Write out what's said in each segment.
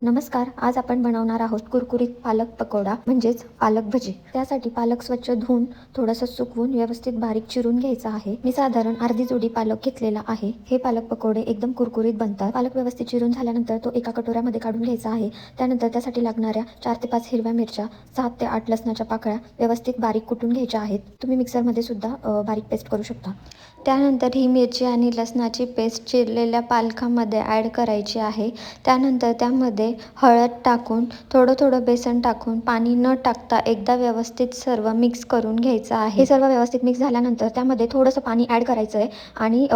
नमस्कार. आज आपण बनवणार आहोत कुरकुरीत पालक पकोडा म्हणजेच पालक भजी. त्यासाठी पालक स्वच्छ धुवून थोडंसं सुकवून व्यवस्थित बारीक चिरून घ्यायचा आहे. मी साधारण अर्धी जोडी पालक घेतलेला आहे. हे पालक पकोडे एकदम कुरकुरीत बनतात. पालक व्यवस्थित चिरून झाल्यानंतर तो एका कटोऱ्यामध्ये काढून घ्यायचा आहे. त्यानंतर त्यासाठी लागणाऱ्या 4 ते 5 हिरव्या मिरच्या, 7 ते 8 लसणाच्या पाकळ्या व्यवस्थित बारीक कुटून घ्यायच्या आहेत. तुम्ही मिक्सरमध्ये सुद्धा बारीक पेस्ट करू शकता. त्यानंतर ही मिरची आणि लसणाची पेस्ट चिरलेल्या पालकामध्ये ॲड करायची आहे. त्यानंतर त्यामध्ये हळद टाकून थोडं बेसन टाकून पाणी न टाकता एकदा व्यवस्थित सर्व मिक्स करून घ्यायचं आहे. हे सर्व व्यवस्थित मिक्स झाल्यानंतर त्यामध्ये थोडंसं पाणी ॲड करायचं आहे आणि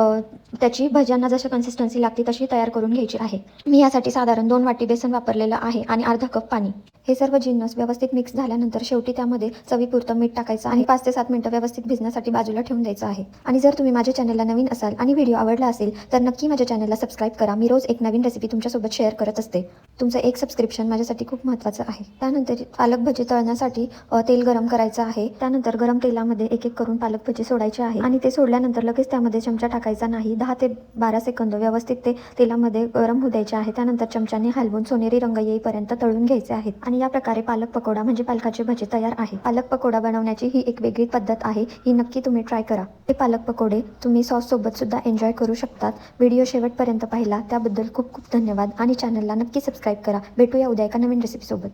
त्याची भज्यांना जशी कन्सिस्टन्सी लागते तशी तयार करून घ्यायची आहे. मी यासाठी साधारण 2 वाटी बेसन वापरलेलं आहे आणि अर्धा कप पाणी. हे सर्व जिन्नस व्यवस्थित मिक्स झाल्यानंतर शेवटी त्यामध्ये चवीपुरतं मीठ टाकायचं आणि 5 ते 7 मिनिटं व्यवस्थित भिजण्यासाठी बाजूला ठेवून द्यायचं आहे. आणि जर तुम्ही माझ्या चॅनलला नवीन असाल आणि व्हिडिओ आवडला असेल तर नक्की माझ्या चॅनलला सबस्क्राईब करा. मी रोज एक नवीन रेसिपी तुमच्यासोबत शेअर करत असते. तुमचं एक सबस्क्रिप्शन माझ्यासाठी खूप महत्त्वाचं आहे. त्यानंतर पालक भजी तळण्यासाठी तेल गरम करायचं आहे. त्यानंतर गरम तेलामध्ये एक करून पालक भजी सोडायचे आहे आणि ते सोडल्यानंतर लगेच त्यामध्ये चमचा टाकायचा नाही. 10 ते 12 सेकंद व्यवस्थित ते तेलामध्ये गरम होऊ द्यायचे आहे. त्यानंतर चमच्याने हलवून सोनेरी रंग येईपर्यंत तळून घ्यायचे आहेत आणि या प्रकारे पालक पकोडा म्हणजे पालकाचे भजी तयार आहे. पालक पकोडा बनवण्याची ही एक वेगळी पद्धत आहे. ही नक्की तुम्ही ट्राय करा. हे पालक पकोडे तुम्ही सॉस सोबत सुद्धा एन्जॉय करू शकतात. व्हिडिओ शेवटपर्यंत पाहिला त्याबद्दल खूप खूप धन्यवाद आणि चॅनलला नक्की सबस्क्राईब करा. भेटूया उद्या एका नवीन रेसिपी सोबत.